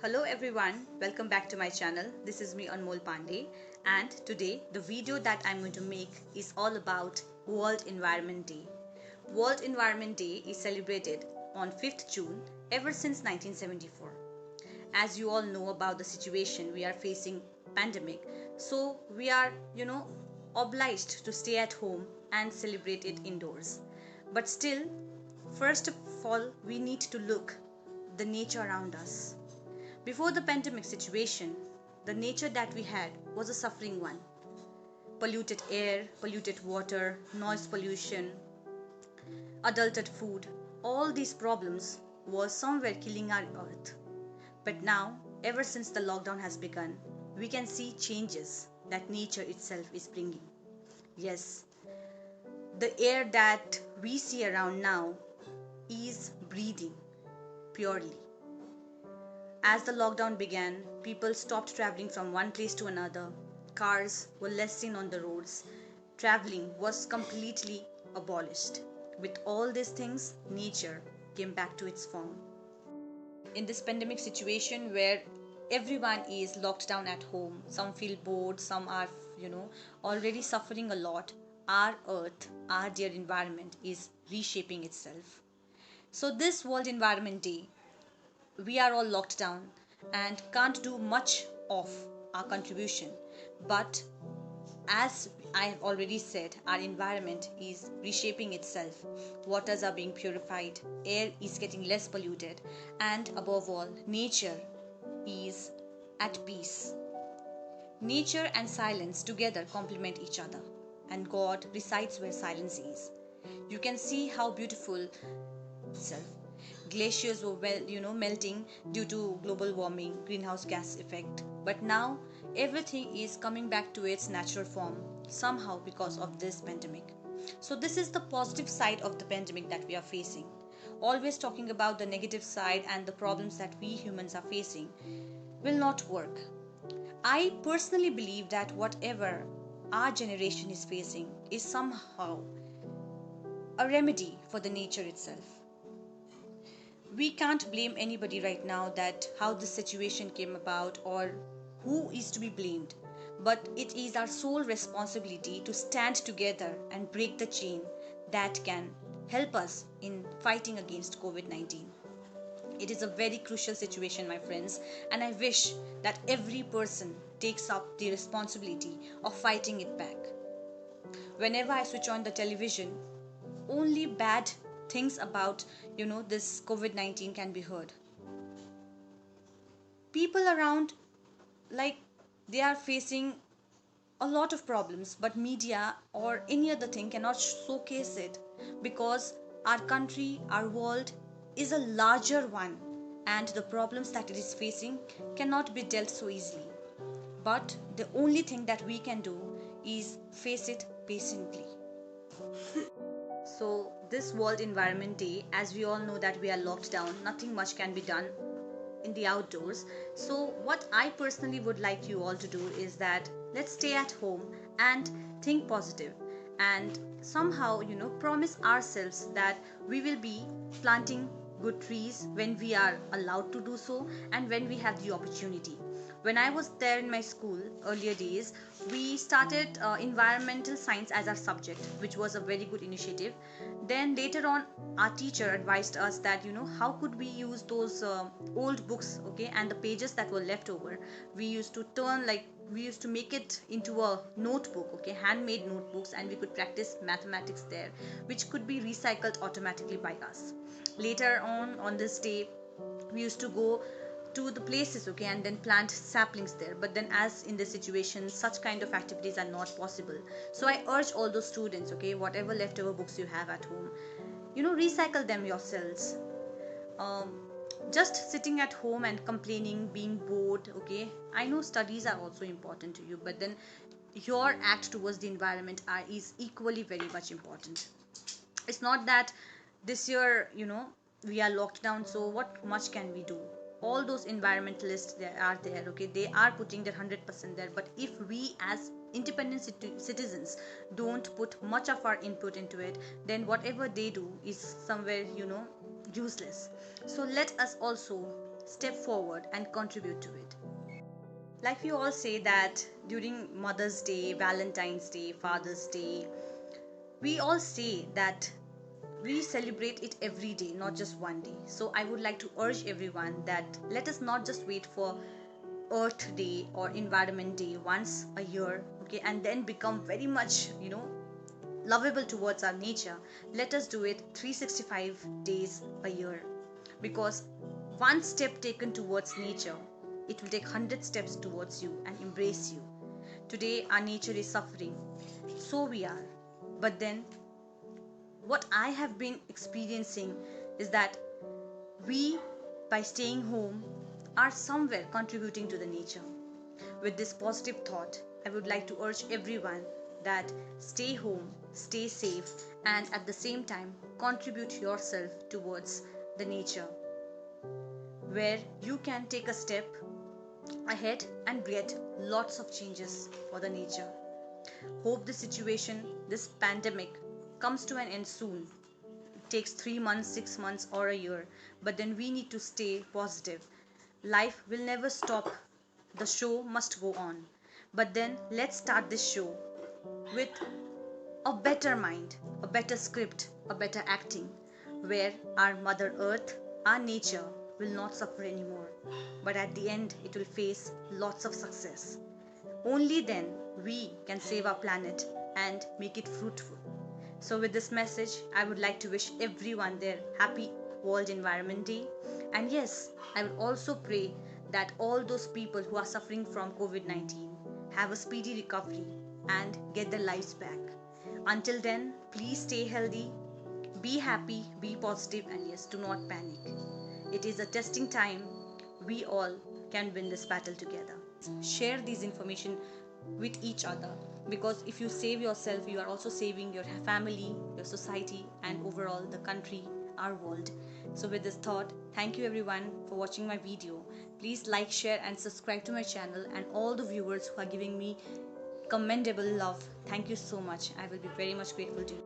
Hello everyone, welcome back to my channel. This is me Anmol Pandey, and today the video that I'm going to make is all about World Environment Day. World Environment Day is celebrated on 5th June ever since 1974. As you all know about the situation we are facing pandemic, so we are obliged to stay at home and celebrate it indoors. But still, first of all, we need to look the nature around us. Before the pandemic situation, the nature that we had was a suffering one. Polluted air, polluted water, noise pollution, adulterated food, all these problems were somewhere killing our earth. But now, ever since the lockdown has begun, we can see changes that nature itself is bringing. Yes, the air that we see around now is breathing purely. As the lockdown began, people stopped traveling from one place to another. Cars were less seen on the roads. Traveling was completely abolished. With all these things, nature came back to its form. In this pandemic situation where everyone is locked down at home, some feel bored, some are, already suffering a lot, our earth, our dear environment is reshaping itself. So this World Environment Day, we are all locked down and can't do much of our contribution. But as I have already said, our environment is reshaping itself. Waters are being purified, air is getting less polluted, and above all, nature is at peace. Nature and silence together complement each other, and God resides where silence is. You can see how beautiful itself. Glaciers were melting due to global warming, greenhouse gas effect. But now everything is coming back to its natural form somehow because of this pandemic. So this is the positive side of the pandemic that we are facing. Always talking about the negative side and the problems that we humans are facing will not work. I personally believe that whatever our generation is facing is somehow a remedy for the nature itself. We can't blame anybody right now that how this situation came about or who is to be blamed, but it is our sole responsibility to stand together and break the chain that can help us in fighting against COVID-19. It is a very crucial situation, my friends, and I wish that every person takes up the responsibility of fighting it back. Whenever I switch on the television, only bad things about this COVID-19 can be heard. People around, like, they are facing a lot of problems, but media or any other thing cannot showcase it because our country, our world is a larger one, and the problems that it is facing cannot be dealt so easily. But the only thing that we can do is face it patiently. So this World Environment Day, as we all know that we are locked down, nothing much can be done in the outdoors. So what I personally would like you all to do is that let's stay at home and think positive and somehow promise ourselves that we will be planting good trees when we are allowed to do so and when we have the opportunity. When I was there in my school earlier days, we started environmental science as our subject, which was a very good initiative. Then later on, our teacher advised us that how could we use those old books, okay, and the pages that were left over. We used to make it into a notebook, okay, handmade notebooks, and we could practice mathematics there, which could be recycled automatically by us. Later on this day, we used to go to the places, okay, and then plant saplings there. But then as in this situation, such kind of activities are not possible. So I urge all those students, okay, whatever leftover books you have at home, recycle them yourselves. Just sitting at home and complaining, being bored, okay, I know studies are also important to you, but then your act towards the environment is equally very much important. It's not that this year we are locked down, so what much can we do? All those environmentalists there are there, okay, they are putting their 100% there, but if we as independent citizens don't put much of our input into it, then whatever they do is somewhere useless. So let us also step forward and contribute to it. Like we all say that during Mother's Day, Valentine's Day, Father's Day, we all say that we celebrate it every day, not just one day. So I would like to urge everyone that let us not just wait for Earth Day or Environment Day once a year, okay, and then become very much, lovable towards our nature. Let us do it 365 days a year, because one step taken towards nature, it will take 100 steps towards you and embrace you. Today our nature is suffering, so we are. But then what I have been experiencing is that we, by staying home, are somewhere contributing to the nature. With this positive thought, I would like to urge everyone that stay home, stay safe, and at the same time contribute yourself towards the nature, where you can take a step ahead and get lots of changes for the nature. Hope this situation, this pandemic, comes to an end soon. It takes 3 months, 6 months, or a year, but then we need to stay positive. Life will never stop, the show must go on. But then let's start this show with a better mind, a better script, a better acting, where our Mother Earth, our nature, will not suffer anymore, but at the end it will face lots of success. Only then we can save our planet and make it fruitful. So with this message, I would like to wish everyone their happy World Environment Day. And yes, I will also pray that all those people who are suffering from COVID-19 have a speedy recovery and get their lives back. Until then, please stay healthy, be happy, be positive, and yes, do not panic. It is a testing time. We all can win this battle together. Share these information with each other, because if you save yourself, you are also saving your family, your society, and overall the country, our world. So with this thought, thank you everyone for watching my video. Please like, share, and subscribe to my channel, and all the viewers who are giving me commendable love, thank you so much. I will be very much grateful to you.